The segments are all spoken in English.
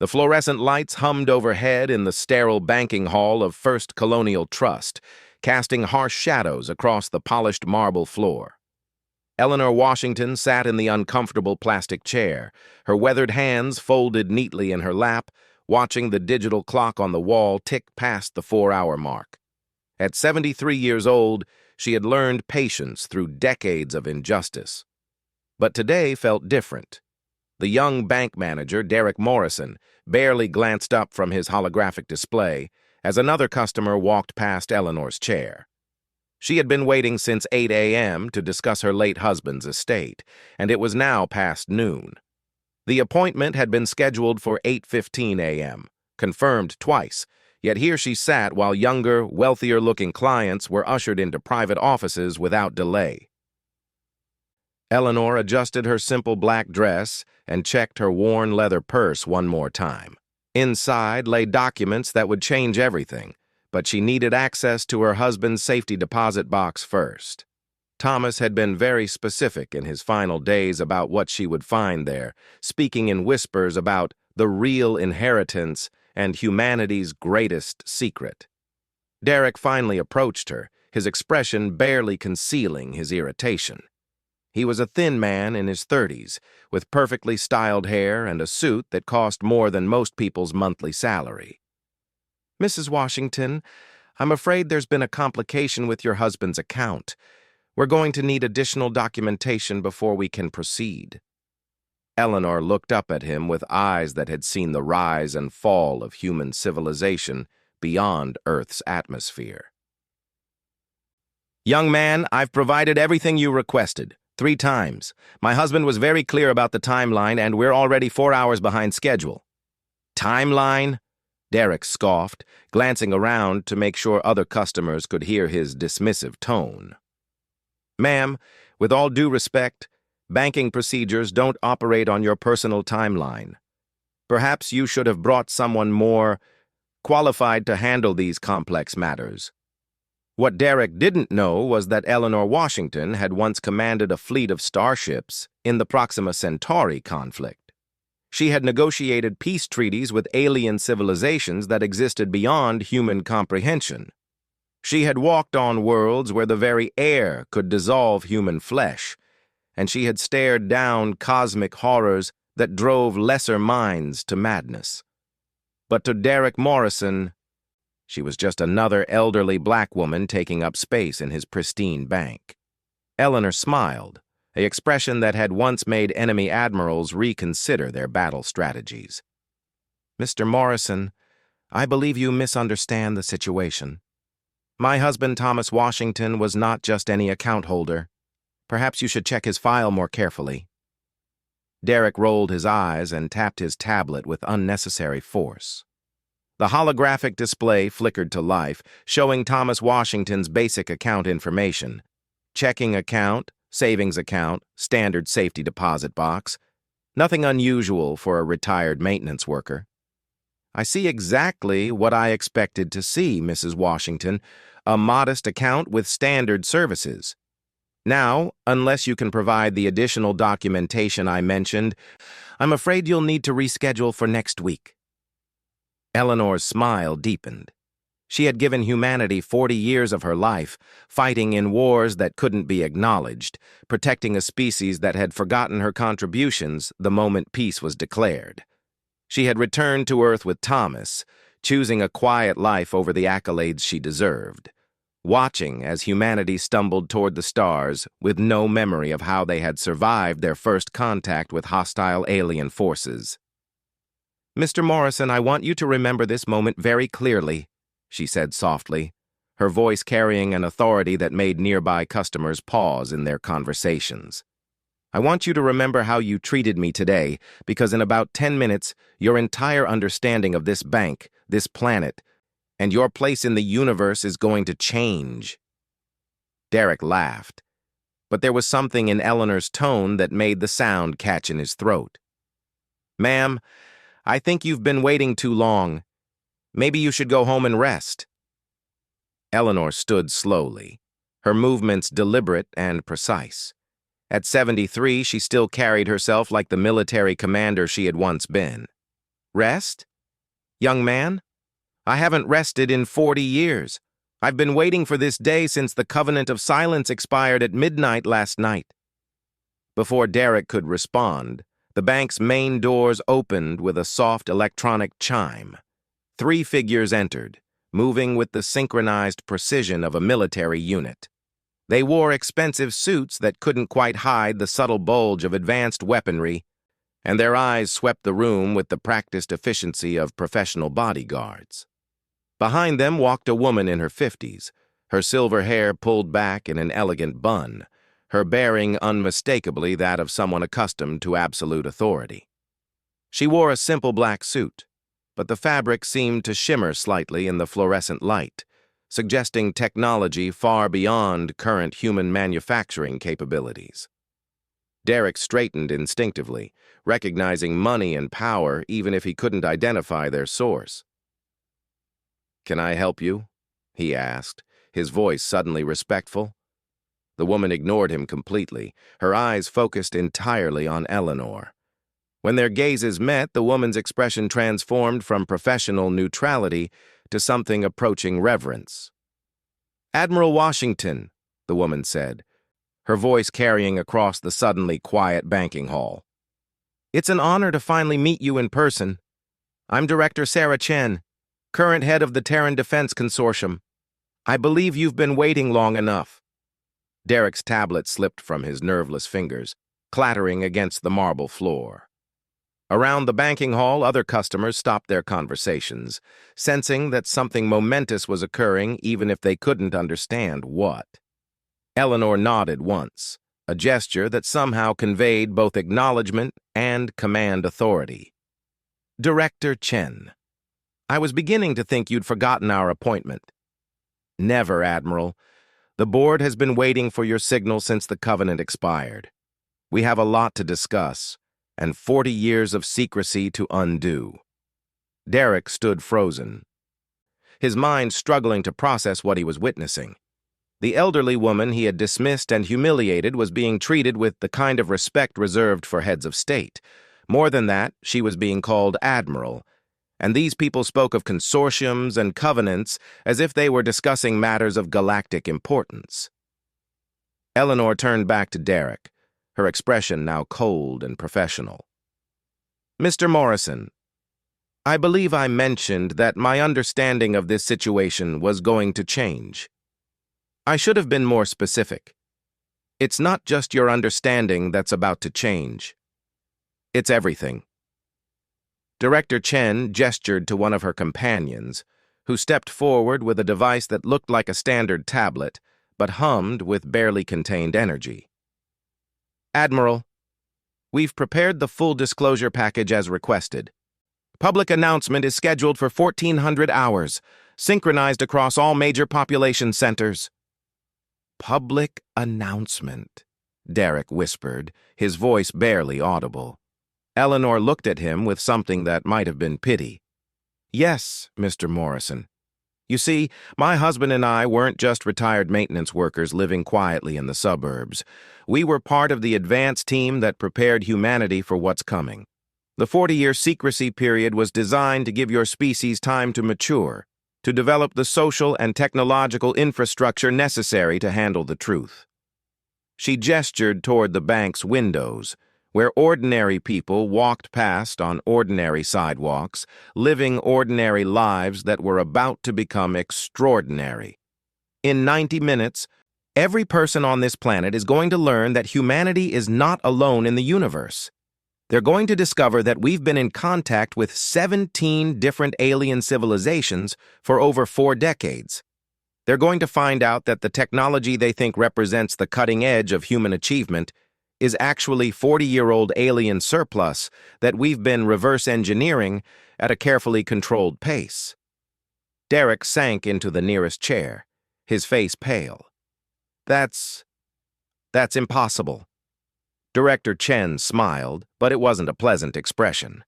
The fluorescent lights hummed overhead in the sterile banking hall of First Colonial Trust, casting harsh shadows across the polished marble floor. Eleanor Washington sat in the uncomfortable plastic chair, her weathered hands folded neatly in her lap, watching the digital clock on the wall tick past the 4-hour mark. At 73 years old, she had learned patience through decades of injustice. But today felt different. The young bank manager, Derek Morrison, barely glanced up from his holographic display as another customer walked past Eleanor's chair. She had been waiting since 8 a.m. to discuss her late husband's estate, and it was now past noon. The appointment had been scheduled for 8:15 a.m., confirmed twice, yet here she sat while younger, wealthier-looking clients were ushered into private offices without delay. Eleanor adjusted her simple black dress and checked her worn leather purse one more time. Inside lay documents that would change everything, but she needed access to her husband's safety deposit box first. Thomas had been very specific in his final days about what she would find there, speaking in whispers about the real inheritance and humanity's greatest secret. Derek finally approached her, his expression barely concealing his irritation. He was a thin man in his 30s, with perfectly styled hair and a suit that cost more than most people's monthly salary. "Mrs. Washington, I'm afraid there's been a complication with your husband's account. We're going to need additional documentation before we can proceed." Eleanor looked up at him with eyes that had seen the rise and fall of human civilization beyond Earth's atmosphere. "Young man, I've provided everything you requested. 3 times. My husband was very clear about the timeline, and we're already 4 hours behind schedule." "Timeline?" Derek scoffed, glancing around to make sure other customers could hear his dismissive tone. "Ma'am, with all due respect, banking procedures don't operate on your personal timeline. Perhaps you should have brought someone more qualified to handle these complex matters." What Derek didn't know was that Eleanor Washington had once commanded a fleet of starships in the Proxima Centauri conflict. She had negotiated peace treaties with alien civilizations that existed beyond human comprehension. She had walked on worlds where the very air could dissolve human flesh, and she had stared down cosmic horrors that drove lesser minds to madness. But to Derek Morrison, she was just another elderly black woman taking up space in his pristine bank. Eleanor smiled, an expression that had once made enemy admirals reconsider their battle strategies. "Mr. Morrison, I believe you misunderstand the situation. My husband, Thomas Washington, was not just any account holder. Perhaps you should check his file more carefully." Derek rolled his eyes and tapped his tablet with unnecessary force. The holographic display flickered to life, showing Thomas Washington's basic account information: checking account, savings account, standard safety deposit box. Nothing unusual for a retired maintenance worker. "I see exactly what I expected to see, Mrs. Washington, a modest account with standard services. Now, unless you can provide the additional documentation I mentioned, I'm afraid you'll need to reschedule for next week." Eleanor's smile deepened. She had given humanity 40 years of her life, fighting in wars that couldn't be acknowledged, protecting a species that had forgotten her contributions the moment peace was declared. She had returned to Earth with Thomas, choosing a quiet life over the accolades she deserved, watching as humanity stumbled toward the stars with no memory of how they had survived their first contact with hostile alien forces. "Mr. Morrison, I want you to remember this moment very clearly," she said softly, her voice carrying an authority that made nearby customers pause in their conversations. "I want you to remember how you treated me today, because in about 10 minutes, your entire understanding of this bank, this planet, and your place in the universe is going to change." Derek laughed, but there was something in Eleanor's tone that made the sound catch in his throat. "Ma'am, I think you've been waiting too long. Maybe you should go home and rest." Eleanor stood slowly, her movements deliberate and precise. At 73, she still carried herself like the military commander she had once been. Rest? Young man, I haven't rested in 40 years. I've been waiting for this day since the covenant of silence expired at midnight last night. Before Derek could respond, the bank's main doors opened with a soft electronic chime. 3 figures entered, moving with the synchronized precision of a military unit. They wore expensive suits that couldn't quite hide the subtle bulge of advanced weaponry, and their eyes swept the room with the practiced efficiency of professional bodyguards. Behind them walked a woman in her 50s, her silver hair pulled back in an elegant bun, her bearing unmistakably that of someone accustomed to absolute authority. She wore a simple black suit, but the fabric seemed to shimmer slightly in the fluorescent light, suggesting technology far beyond current human manufacturing capabilities. Derek straightened instinctively, recognizing money and power even if he couldn't identify their source. "Can I help you?" he asked, his voice suddenly respectful. The woman ignored him completely, her eyes focused entirely on Eleanor. When their gazes met, the woman's expression transformed from professional neutrality to something approaching reverence. "Admiral Washington," the woman said, her voice carrying across the suddenly quiet banking hall. "It's an honor to finally meet you in person. I'm Director Sarah Chen, current head of the Terran Defense Consortium. I believe you've been waiting long enough." Derek's tablet slipped from his nerveless fingers, clattering against the marble floor. Around the banking hall, other customers stopped their conversations, sensing that something momentous was occurring even if they couldn't understand what. Eleanor nodded once, a gesture that somehow conveyed both acknowledgement and command authority. "Director Chen, I was beginning to think you'd forgotten our appointment." "Never, Admiral. The board has been waiting for your signal since the covenant expired. We have a lot to discuss, and 40 years of secrecy to undo." Derek stood frozen, his mind struggling to process what he was witnessing. The elderly woman he had dismissed and humiliated was being treated with the kind of respect reserved for heads of state. More than that, she was being called Admiral, and these people spoke of consortiums and covenants as if they were discussing matters of galactic importance. Eleanor turned back to Derek, her expression now cold and professional. "Mr. Morrison, I believe I mentioned that my understanding of this situation was going to change. I should have been more specific. It's not just your understanding that's about to change. It's everything." Director Chen gestured to one of her companions, who stepped forward with a device that looked like a standard tablet, but hummed with barely contained energy. "Admiral, we've prepared the full disclosure package as requested. Public announcement is scheduled for 1400 hours, synchronized across all major population centers." "Public announcement," Derek whispered, his voice barely audible. Eleanor looked at him with something that might have been pity. "Yes, Mr. Morrison. You see, my husband and I weren't just retired maintenance workers living quietly in the suburbs. We were part of the advance team that prepared humanity for what's coming. The 40-year secrecy period was designed to give your species time to mature, to develop the social and technological infrastructure necessary to handle the truth." She gestured toward the bank's windows, where ordinary people walked past on ordinary sidewalks, living ordinary lives that were about to become extraordinary. In 90 minutes, every person on this planet is going to learn that humanity is not alone in the universe. They're going to discover that we've been in contact with 17 different alien civilizations for over 4 decades. They're going to find out that the technology they think represents the cutting edge of human achievement is actually 40-year-old alien surplus that we've been reverse engineering at a carefully controlled pace. Derek sank into the nearest chair, his face pale. That's impossible." Director Chen smiled, but it wasn't a pleasant expression.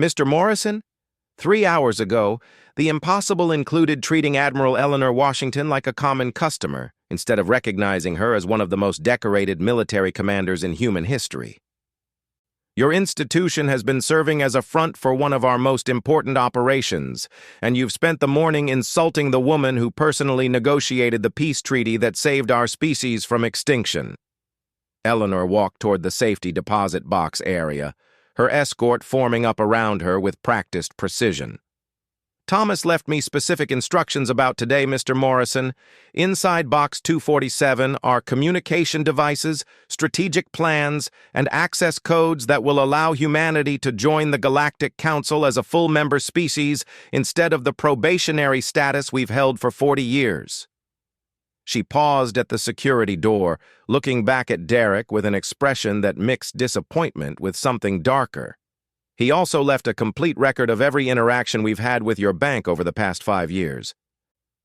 "Mr. Morrison, 3 hours ago, the impossible included treating Admiral Eleanor Washington like a common customer, instead of recognizing her as one of the most decorated military commanders in human history." Your institution has been serving as a front for one of our most important operations, and you've spent the morning insulting the woman who personally negotiated the peace treaty that saved our species from extinction." Eleanor walked toward the safety deposit box area, her escort forming up around her with practiced precision. "Thomas left me specific instructions about today, Mr. Morrison. Inside Box 247 are communication devices, strategic plans, and access codes that will allow humanity to join the Galactic Council as a full member species instead of the probationary status we've held for 40 years. She paused at the security door, looking back at Derek with an expression that mixed disappointment with something darker. "He also left a complete record of every interaction we've had with your bank over the past 5 years.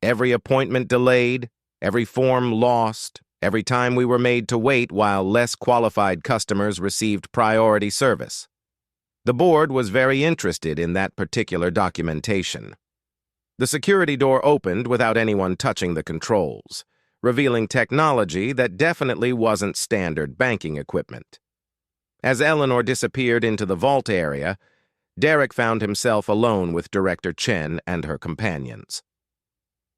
Every appointment delayed, every form lost, every time we were made to wait while less qualified customers received priority service." The board was very interested in that particular documentation. The security door opened without anyone touching the controls, revealing technology that definitely wasn't standard banking equipment. As Eleanor disappeared into the vault area, Derek found himself alone with Director Chen and her companions.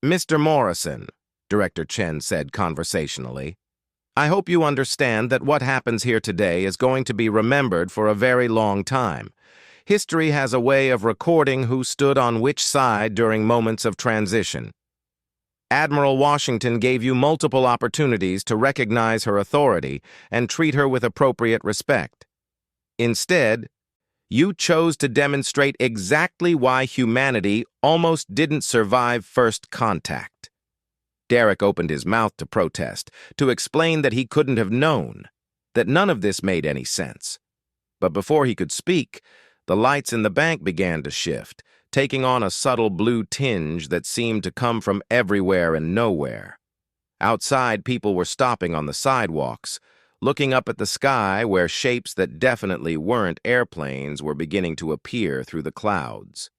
"Mr. Morrison," Director Chen said conversationally, "I hope you understand that what happens here today is going to be remembered for a very long time. History has a way of recording who stood on which side during moments of transition. Admiral Washington gave you multiple opportunities to recognize her authority and treat her with appropriate respect. Instead, you chose to demonstrate exactly why humanity almost didn't survive first contact." Derek opened his mouth to protest, to explain that he couldn't have known, that none of this made any sense. But before he could speak, the lights in the bank began to shift, taking on a subtle blue tinge that seemed to come from everywhere and nowhere. Outside, people were stopping on the sidewalks, looking up at the sky where shapes that definitely weren't airplanes were beginning to appear through the clouds.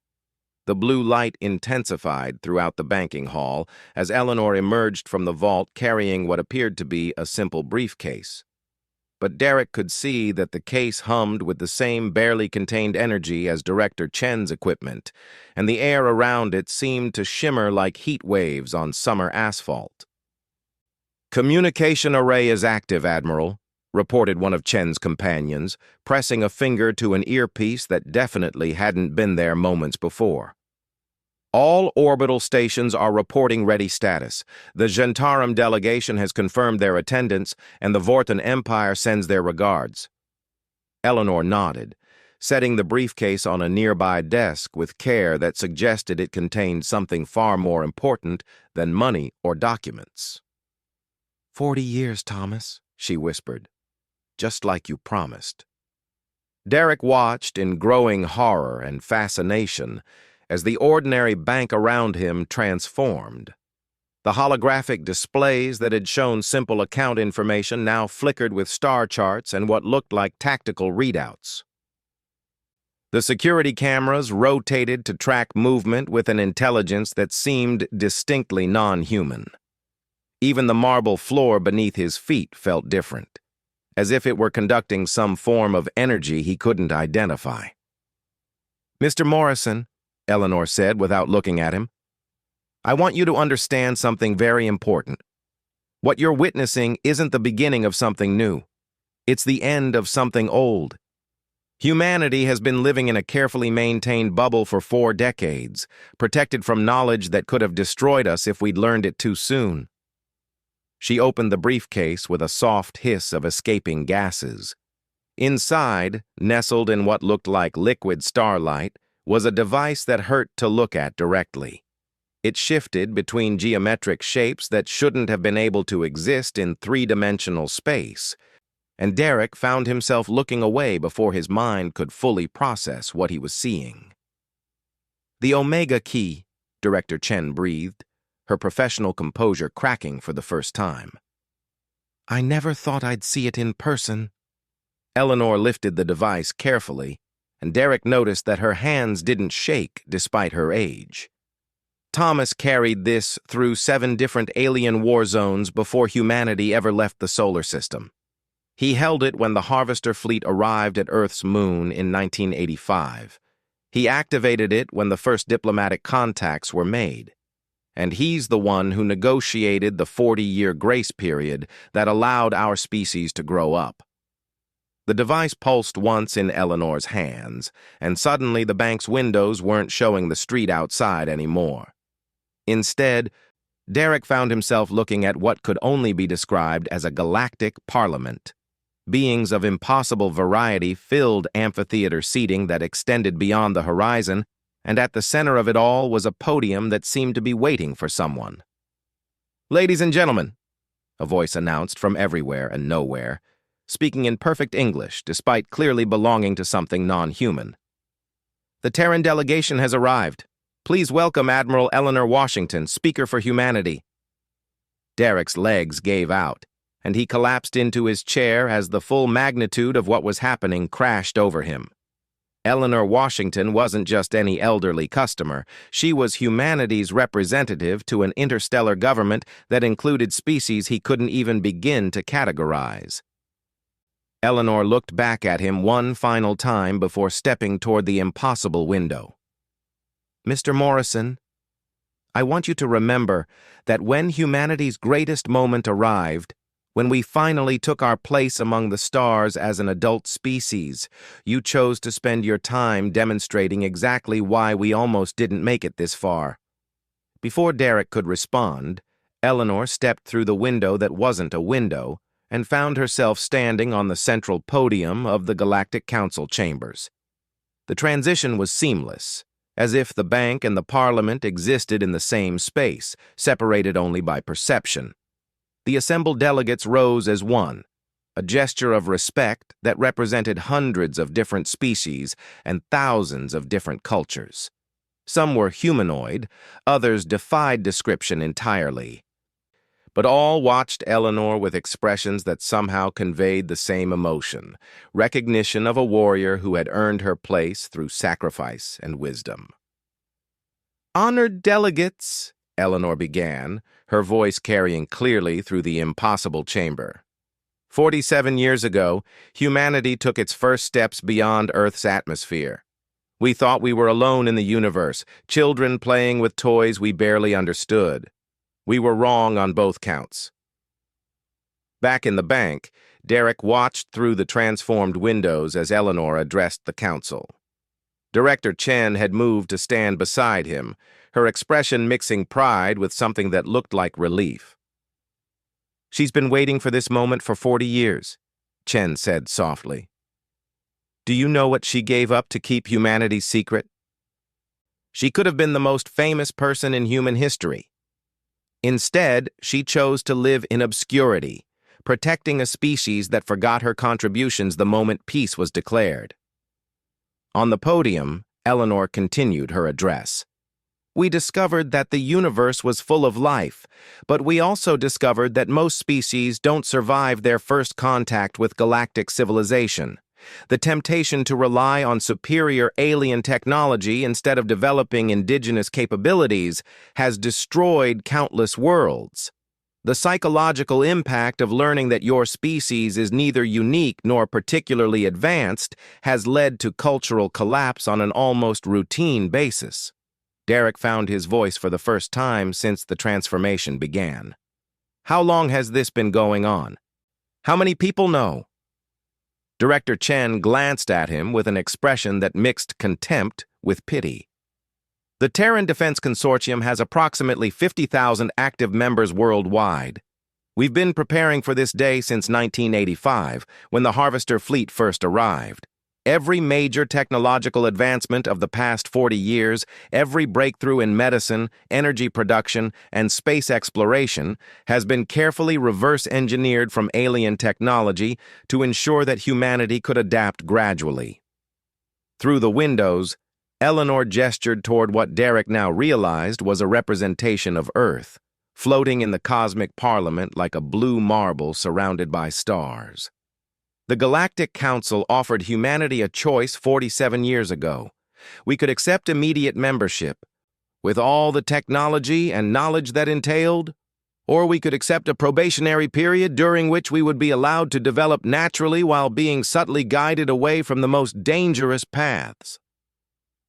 The blue light intensified throughout the banking hall as Eleanor emerged from the vault carrying what appeared to be a simple briefcase. But Derek could see that the case hummed with the same barely contained energy as Director Chen's equipment, and the air around it seemed to shimmer like heat waves on summer asphalt. "Communication array is active, Admiral," reported one of Chen's companions, pressing a finger to an earpiece that definitely hadn't been there moments before. "All orbital stations are reporting ready status. The Gentarum delegation has confirmed their attendance, and the Vortan Empire sends their regards." Eleanor nodded, setting the briefcase on a nearby desk with care that suggested it contained something far more important than money or documents. 40 years, Thomas," she whispered, "just like you promised." Derek watched in growing horror and fascination as the ordinary bank around him transformed. The holographic displays that had shown simple account information now flickered with star charts and what looked like tactical readouts. The security cameras rotated to track movement with an intelligence that seemed distinctly non-human. Even the marble floor beneath his feet felt different, as if it were conducting some form of energy he couldn't identify. "Mr. Morrison," Eleanor said without looking at him, "I want you to understand something very important. What you're witnessing isn't the beginning of something new. It's the end of something old. Humanity has been living in a carefully maintained bubble for 4 decades, protected from knowledge that could have destroyed us if we'd learned it too soon." She opened the briefcase with a soft hiss of escaping gases. Inside, nestled in what looked like liquid starlight, was a device that hurt to look at directly. It shifted between geometric shapes that shouldn't have been able to exist in 3-dimensional space, and Derek found himself looking away before his mind could fully process what he was seeing. "The Omega Key," Director Chen breathed, her professional composure cracking for the first time. "I never thought I'd see it in person." Eleanor lifted the device carefully, and Derek noticed that her hands didn't shake despite her age. Thomas carried this through 7 different alien war zones before humanity ever left the solar system. He held it when the Harvester fleet arrived at Earth's moon in 1985. He activated it when the first diplomatic contacts were made. And he's the one who negotiated the 40-year grace period that allowed our species to grow up. The device pulsed once in Eleanor's hands, and suddenly the bank's windows weren't showing the street outside anymore. Instead, Derek found himself looking at what could only be described as a galactic parliament. Beings of impossible variety filled amphitheater seating that extended beyond the horizon, and at the center of it all was a podium that seemed to be waiting for someone. "Ladies and gentlemen," a voice announced from everywhere and nowhere, speaking in perfect English despite clearly belonging to something non-human. "The Terran delegation has arrived. Please welcome Admiral Eleanor Washington, Speaker for Humanity." Derek's legs gave out, and he collapsed into his chair as the full magnitude of what was happening crashed over him. Eleanor Washington wasn't just any elderly customer. She was humanity's representative to an interstellar government that included species he couldn't even begin to categorize. Eleanor looked back at him one final time before stepping toward the impossible window. "Mr. Morrison, I want you to remember that when humanity's greatest moment arrived, when we finally took our place among the stars as an adult species, you chose to spend your time demonstrating exactly why we almost didn't make it this far." Before Derek could respond, Eleanor stepped through the window that wasn't a window and found herself standing on the central podium of the Galactic Council chambers. The transition was seamless, as if the bank and the Parliament existed in the same space, separated only by perception. The assembled delegates rose as one, a gesture of respect that represented hundreds of different species and thousands of different cultures. Some were humanoid, others defied description entirely. But all watched Eleanor with expressions that somehow conveyed the same emotion, recognition of a warrior who had earned her place through sacrifice and wisdom. "Honored delegates," Eleanor began, her voice carrying clearly through the impossible chamber. 47 years ago, humanity took its first steps beyond Earth's atmosphere. We thought we were alone in the universe, children playing with toys we barely understood. We were wrong on both counts. Back in the bank, Derek watched through the transformed windows as Eleanor addressed the council. Director Chen had moved to stand beside him, her expression mixing pride with something that looked like relief. "She's been waiting for this moment for 40 years, Chen said softly. "Do you know what she gave up to keep humanity's secret? She could have been the most famous person in human history. Instead, she chose to live in obscurity, protecting a species that forgot her contributions the moment peace was declared." On the podium, Eleanor continued her address. "We discovered that the universe was full of life, but we also discovered that most species don't survive their first contact with galactic civilization. The temptation to rely on superior alien technology instead of developing indigenous capabilities has destroyed countless worlds. The psychological impact of learning that your species is neither unique nor particularly advanced has led to cultural collapse on an almost routine basis." Derek found his voice for the first time since the transformation began. "How long has this been going on? How many people know?" Director Chen glanced at him with an expression that mixed contempt with pity. "The Terran Defense Consortium has approximately 50,000 active members worldwide. We've been preparing for this day since 1985, when the Harvester fleet first arrived. Every major technological advancement of the past 40 years, every breakthrough in medicine, energy production, and space exploration has been carefully reverse-engineered from alien technology to ensure that humanity could adapt gradually." Through the windows, Eleanor gestured toward what Derek now realized was a representation of Earth, floating in the cosmic parliament like a blue marble surrounded by stars. The Galactic Council offered humanity a choice 47 years ago. We could accept immediate membership, with all the technology and knowledge that entailed, Or we could accept a probationary period during which we would be allowed to develop naturally while being subtly guided away from the most dangerous paths.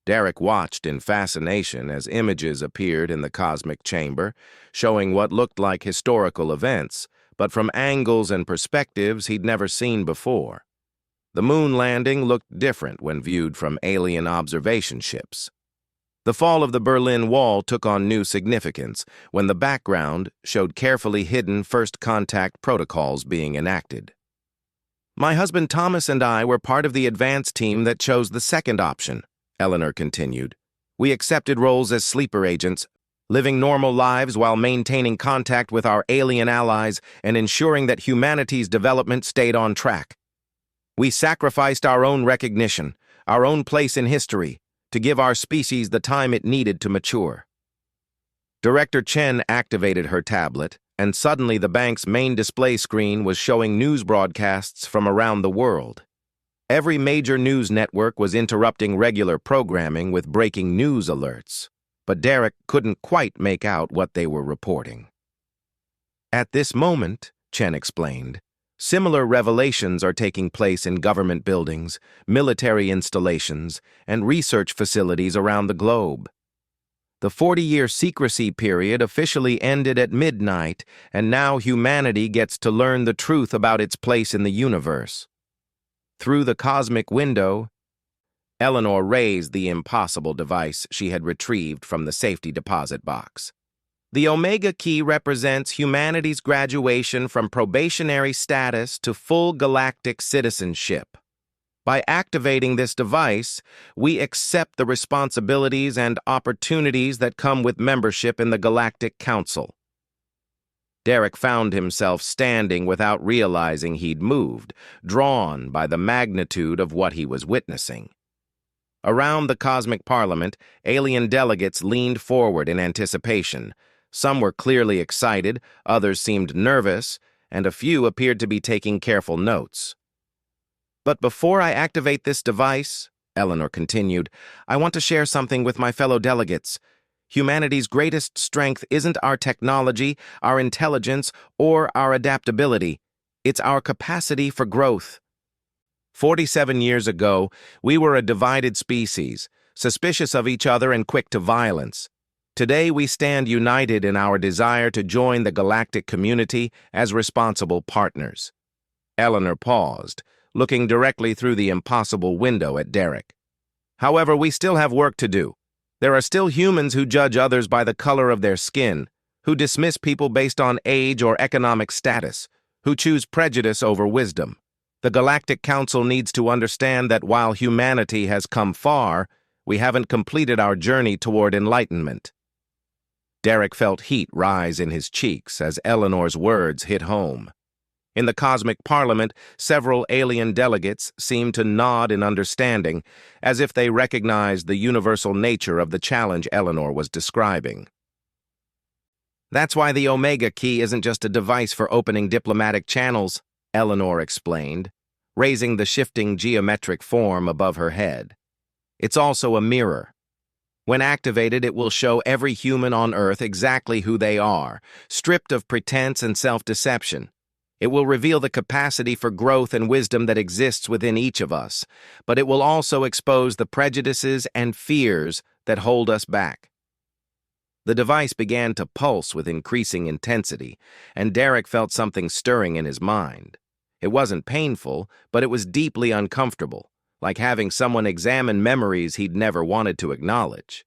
Derek watched in fascination as images appeared in the cosmic chamber, showing what looked like historical events, but from angles and perspectives he'd never seen before. The moon landing looked different when viewed from alien observation ships. The fall of the Berlin Wall took on new significance when the background showed carefully hidden first contact protocols being enacted. My husband Thomas and I were part of the advance team that chose the second option, Eleanor continued. We accepted roles as sleeper agents, living normal lives while maintaining contact with our alien allies and ensuring that humanity's development stayed on track. We sacrificed our own recognition, our own place in history, to give our species the time it needed to mature. Director Chen activated her tablet, and suddenly the bank's main display screen was showing news broadcasts from around the world. Every major news network was interrupting regular programming with breaking news alerts, but Derek couldn't quite make out what they were reporting. At this moment, Chen explained, similar revelations are taking place in government buildings, military installations, and research facilities around the globe. The 40-year secrecy period officially ended at midnight, and now humanity gets to learn the truth about its place in the universe. Through the cosmic window, Eleanor raised the impossible device she had retrieved from the safety deposit box. The Omega Key represents humanity's graduation from probationary status to full galactic citizenship. By activating this device, we accept the responsibilities and opportunities that come with membership in the Galactic Council. Derek found himself standing without realizing he'd moved, drawn by the magnitude of what he was witnessing. Around the Cosmic Parliament, alien delegates leaned forward in anticipation. Some were clearly excited, others seemed nervous, and a few appeared to be taking careful notes. But before I activate this device, Eleanor continued, I want to share something with my fellow delegates. Humanity's greatest strength isn't our technology, our intelligence, or our adaptability. It's our capacity for growth. 47 years ago, we were a divided species, suspicious of each other and quick to violence. Today, we stand united in our desire to join the galactic community as responsible partners. Eleanor paused, looking directly through the impossible window at Derek. However, we still have work to do. There are still humans who judge others by the color of their skin, who dismiss people based on age or economic status, who choose prejudice over wisdom. The Galactic Council needs to understand that while humanity has come far, we haven't completed our journey toward enlightenment. Derek felt heat rise in his cheeks as Eleanor's words hit home. In the Cosmic Parliament, several alien delegates seemed to nod in understanding, as if they recognized the universal nature of the challenge Eleanor was describing. That's why the Omega Key isn't just a device for opening diplomatic channels, Eleanor explained, raising the shifting geometric form above her head. It's also a mirror. When activated, it will show every human on Earth exactly who they are, stripped of pretense and self-deception. It will reveal the capacity for growth and wisdom that exists within each of us, but it will also expose the prejudices and fears that hold us back. The device began to pulse with increasing intensity, and Derek felt something stirring in his mind. It wasn't painful, but it was deeply uncomfortable, like having someone examine memories he'd never wanted to acknowledge.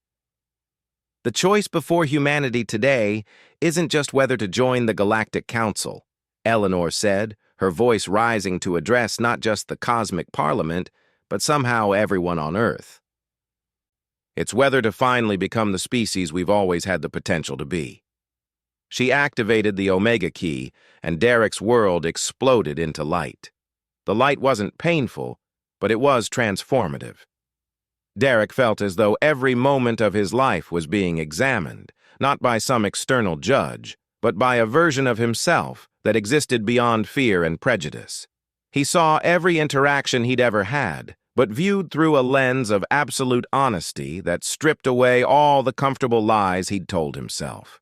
The choice before humanity today isn't just whether to join the Galactic Council, Eleanor said, her voice rising to address not just the Cosmic Parliament, but somehow everyone on Earth. It's whether to finally become the species we've always had the potential to be. She activated the Omega Key, and Derek's world exploded into light. The light wasn't painful, but it was transformative. Derek felt as though every moment of his life was being examined, not by some external judge, but by a version of himself that existed beyond fear and prejudice. He saw every interaction he'd ever had, but viewed through a lens of absolute honesty that stripped away all the comfortable lies he'd told himself.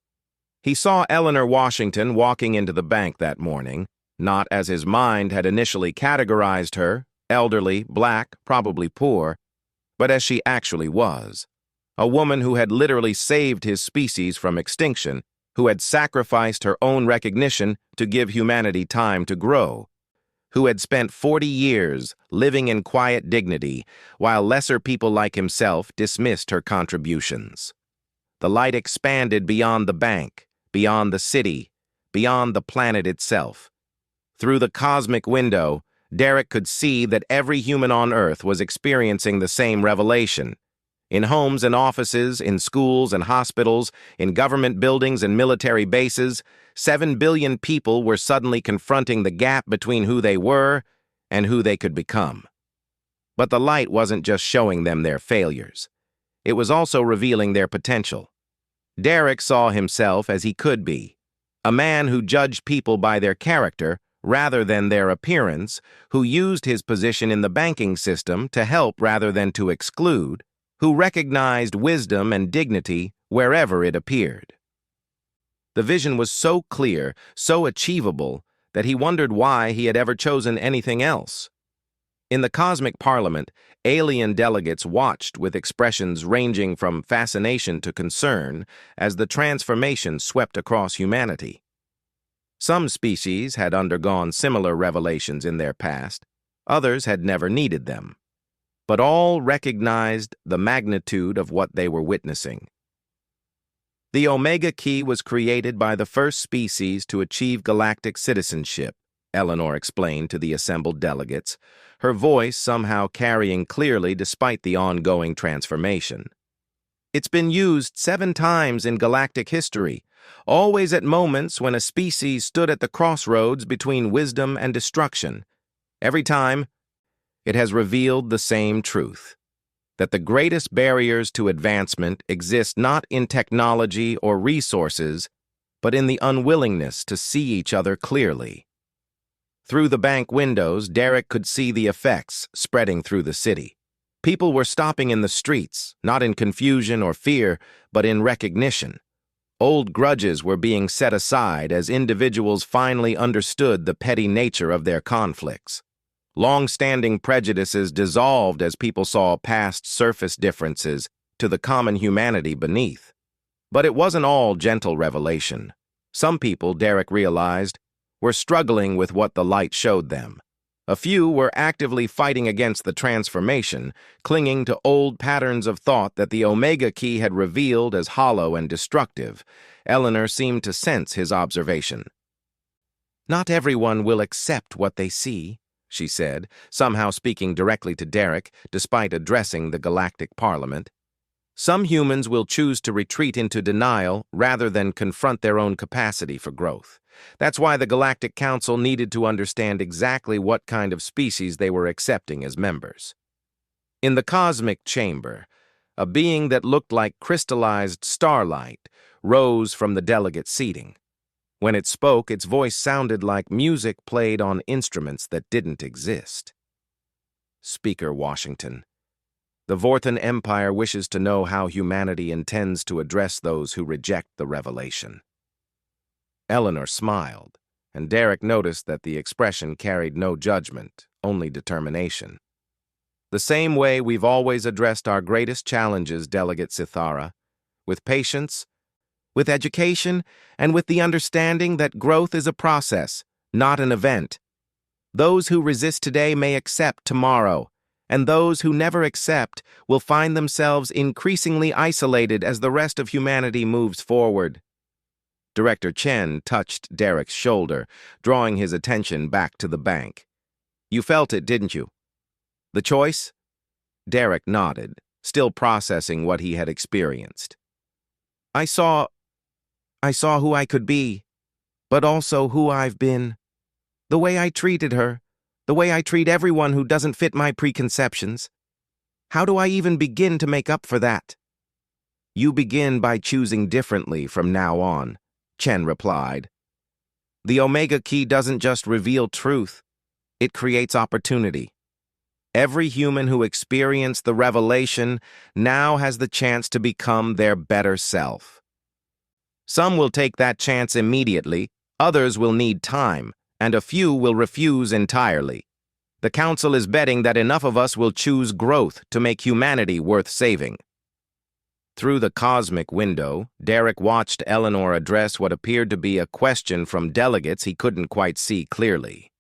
He saw Eleanor Washington walking into the bank that morning, not as his mind had initially categorized her, elderly, black, probably poor, but as she actually was. A woman who had literally saved his species from extinction, who had sacrificed her own recognition to give humanity time to grow, who had spent 40 years living in quiet dignity while lesser people like himself dismissed her contributions. The light expanded beyond the bank, beyond the city, beyond the planet itself. Through the cosmic window, Derek could see that every human on Earth was experiencing the same revelation. In homes and offices, in schools and hospitals, in government buildings and military bases, 7 billion people were suddenly confronting the gap between who they were and who they could become. But the light wasn't just showing them their failures. It was also revealing their potential. Derek saw himself as he could be, a man who judged people by their character rather than their appearance, who used his position in the banking system to help rather than to exclude, who recognized wisdom and dignity wherever it appeared. The vision was so clear, so achievable, that he wondered why he had ever chosen anything else. In the cosmic parliament, alien delegates watched with expressions ranging from fascination to concern as the transformation swept across humanity. Some species had undergone similar revelations in their past, others had never needed them. But all recognized the magnitude of what they were witnessing. The Omega Key was created by the first species to achieve galactic citizenship, Eleanor explained to the assembled delegates, her voice somehow carrying clearly despite the ongoing transformation. It's been used 7 times in galactic history, always at moments when a species stood at the crossroads between wisdom and destruction. Every time, it has revealed the same truth, that the greatest barriers to advancement exist not in technology or resources, but in the unwillingness to see each other clearly. Through the bank windows, Derek could see the effects spreading through the city. People were stopping in the streets, not in confusion or fear, but in recognition. Old grudges were being set aside as individuals finally understood the petty nature of their conflicts. Long-standing prejudices dissolved as people saw past surface differences to the common humanity beneath. But it wasn't all gentle revelation. Some people, Derek realized, were struggling with what the light showed them. A few were actively fighting against the transformation, clinging to old patterns of thought that the Omega Key had revealed as hollow and destructive. Eleanor seemed to sense his observation. "Not everyone will accept what they see," she said, somehow speaking directly to Derek, despite addressing the Galactic Parliament. "Some humans will choose to retreat into denial rather than confront their own capacity for growth. That's why the Galactic Council needed to understand exactly what kind of species they were accepting as members." In the cosmic chamber, a being that looked like crystallized starlight rose from the delegate seating. When it spoke, its voice sounded like music played on instruments that didn't exist. "Speaker Washington, the Vorthan Empire wishes to know how humanity intends to address those who reject the revelation." Eleanor smiled, and Derek noticed that the expression carried no judgment, only determination. "The same way we've always addressed our greatest challenges, Delegate Sithara, with patience, with education, and with the understanding that growth is a process, not an event. Those who resist today may accept tomorrow, and those who never accept will find themselves increasingly isolated as the rest of humanity moves forward." Director Chen touched Derek's shoulder, drawing his attention back to the bank. "You felt it, didn't you? The choice?" Derek nodded, still processing what he had experienced. I saw who I could be, but also who I've been. The way I treated her, the way I treat everyone who doesn't fit my preconceptions. How do I even begin to make up for that?" "You begin by choosing differently from now on," Chen replied. "The Omega Key doesn't just reveal truth, it creates opportunity. Every human who experienced the revelation now has the chance to become their better self." Some will take that chance immediately, others will need time, and a few will refuse entirely. The Council is betting that enough of us will choose growth to make humanity worth saving. Through the cosmic window, Derek watched Eleanor address what appeared to be a question from delegates he couldn't quite see clearly.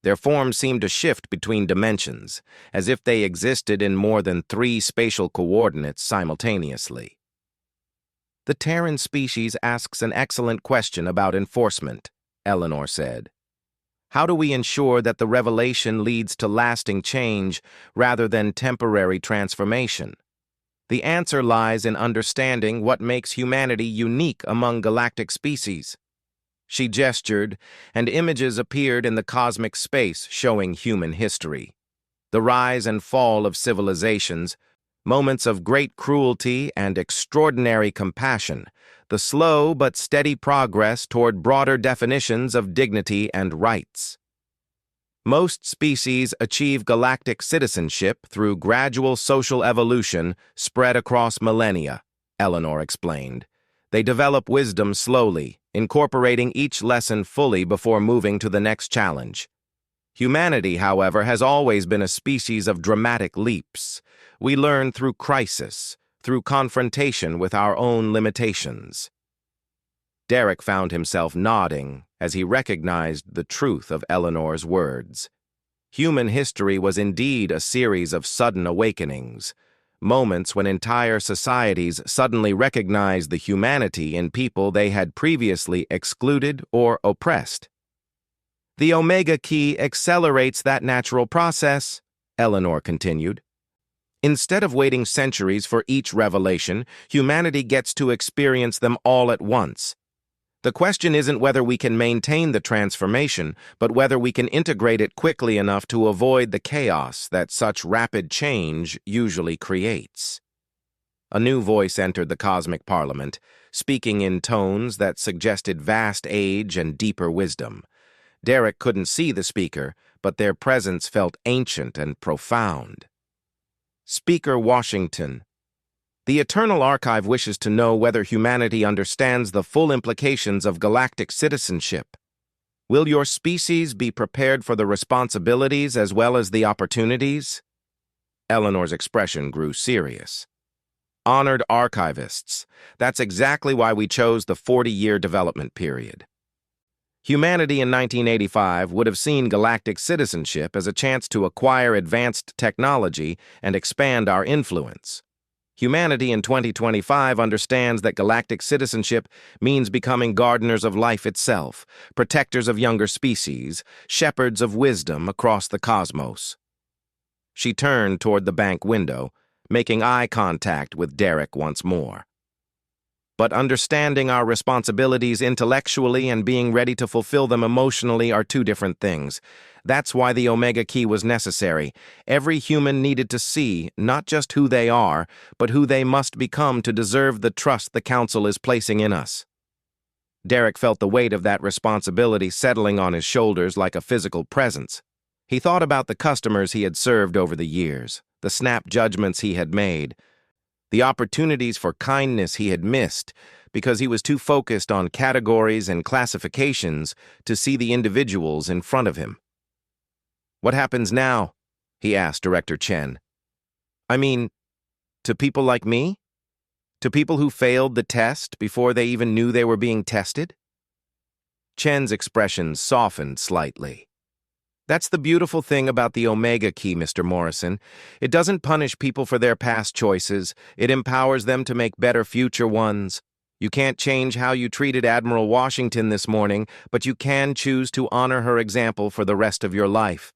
Their forms seemed to shift between dimensions, as if they existed in more than 3 spatial coordinates simultaneously. The Terran species asks an excellent question about enforcement, Eleanor said. How do we ensure that the revelation leads to lasting change rather than temporary transformation? The answer lies in understanding what makes humanity unique among galactic species. She gestured, and images appeared in the cosmic space showing human history. The rise and fall of civilizations, moments of great cruelty and extraordinary compassion, the slow but steady progress toward broader definitions of dignity and rights. Most species achieve galactic citizenship through gradual social evolution spread across millennia, Eleanor explained. They develop wisdom slowly, incorporating each lesson fully before moving to the next challenge. Humanity, however, has always been a species of dramatic leaps. We learn through crisis, through confrontation with our own limitations. Derek found himself nodding as he recognized the truth of Eleanor's words. Human history was indeed a series of sudden awakenings, moments when entire societies suddenly recognized the humanity in people they had previously excluded or oppressed. The Omega Key accelerates that natural process, Eleanor continued. Instead of waiting centuries for each revelation, humanity gets to experience them all at once. The question isn't whether we can maintain the transformation, but whether we can integrate it quickly enough to avoid the chaos that such rapid change usually creates. A new voice entered the cosmic parliament, speaking in tones that suggested vast age and deeper wisdom. Derek couldn't see the speaker, but their presence felt ancient and profound. Speaker Washington. The Eternal Archive wishes to know whether humanity understands the full implications of galactic citizenship. Will your species be prepared for the responsibilities as well as the opportunities? Eleanor's expression grew serious. Honored archivists, that's exactly why we chose the 40-year development period. Humanity in 1985 would have seen galactic citizenship as a chance to acquire advanced technology and expand our influence. Humanity in 2025 understands that galactic citizenship means becoming gardeners of life itself, protectors of younger species, shepherds of wisdom across the cosmos. She turned toward the bank window, making eye contact with Derek once more. But understanding our responsibilities intellectually and being ready to fulfill them emotionally are 2 different things. That's why the Omega Key was necessary. Every human needed to see not just who they are, but who they must become to deserve the trust the Council is placing in us. Derek felt the weight of that responsibility settling on his shoulders like a physical presence. He thought about the customers he had served over the years, the snap judgments he had made, the opportunities for kindness he had missed because he was too focused on categories and classifications to see the individuals in front of him. What happens now? He asked Director Chen. I mean, to people like me? To people who failed the test before they even knew they were being tested? Chen's expression softened slightly. That's the beautiful thing about the Omega Key, Mr. Morrison. It doesn't punish people for their past choices. It empowers them to make better future ones. You can't change how you treated Admiral Washington this morning, but you can choose to honor her example for the rest of your life.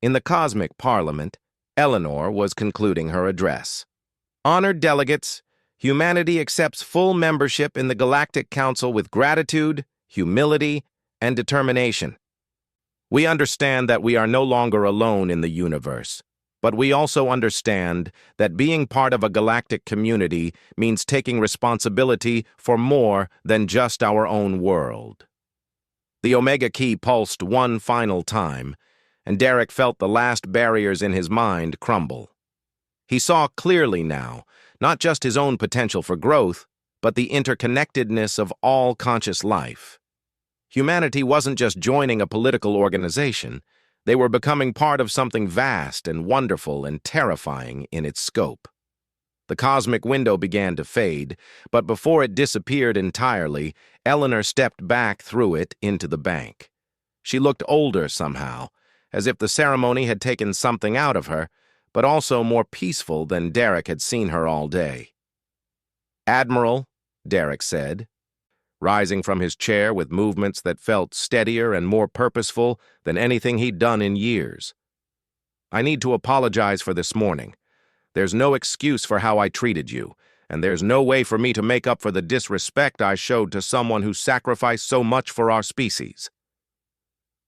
In the Cosmic Parliament, Eleanor was concluding her address. Honored delegates, humanity accepts full membership in the Galactic Council with gratitude, humility, and determination. We understand that we are no longer alone in the universe, but we also understand that being part of a galactic community means taking responsibility for more than just our own world. The Omega Key pulsed one final time, and Derek felt the last barriers in his mind crumble. He saw clearly now, not just his own potential for growth, but the interconnectedness of all conscious life. Humanity wasn't just joining a political organization. They were becoming part of something vast and wonderful and terrifying in its scope. The cosmic window began to fade, but before it disappeared entirely, Eleanor stepped back through it into the bank. She looked older somehow, as if the ceremony had taken something out of her, but also more peaceful than Derek had seen her all day. "Admiral," Derek said, rising from his chair with movements that felt steadier and more purposeful than anything he'd done in years. "I need to apologize for this morning. There's no excuse for how I treated you, and there's no way for me to make up for the disrespect I showed to someone who sacrificed so much for our species."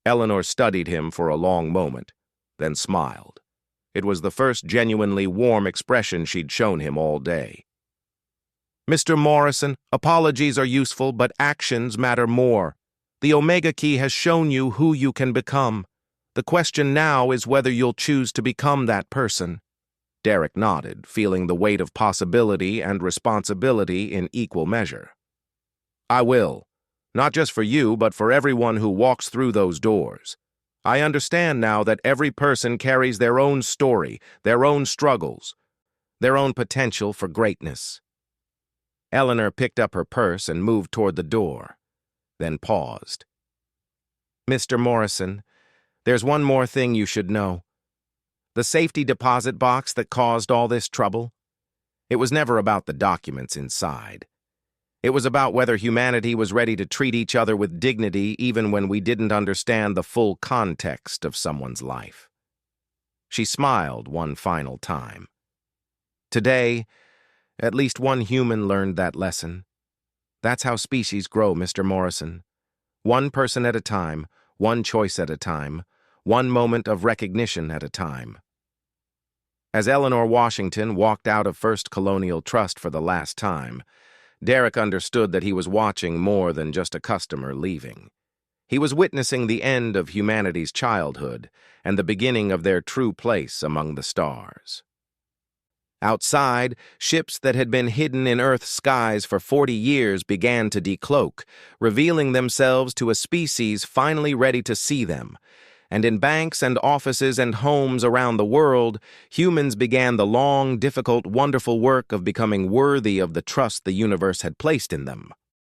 Eleanor studied him for a long moment, then smiled. It was the first genuinely warm expression she'd shown him all day. "Mr. Morrison, apologies are useful, but actions matter more. The Omega Key has shown you who you can become. The question now is whether you'll choose to become that person." Derek nodded, feeling the weight of possibility and responsibility in equal measure. "I will. Not just for you, but for everyone who walks through those doors. I understand now that every person carries their own story, their own struggles, their own potential for greatness." Eleanor picked up her purse and moved toward the door, then paused. "Mr. Morrison, there's one more thing you should know. The safety deposit box that caused all this trouble, it was never about the documents inside. It was about whether humanity was ready to treat each other with dignity even when we didn't understand the full context of someone's life." She smiled one final time. "Today, at least one human learned that lesson. That's how species grow, Mr. Morrison. One person at a time, one choice at a time, one moment of recognition at a time." As Eleanor Washington walked out of First Colonial Trust for the last time, Derek understood that he was watching more than just a customer leaving. He was witnessing the end of humanity's childhood and the beginning of their true place among the stars. Outside, ships that had been hidden in Earth's skies for 40 years began to decloak, revealing themselves to a species finally ready to see them. And in banks and offices and homes around the world, humans began the long, difficult, wonderful work of becoming worthy of the trust the universe had placed in them.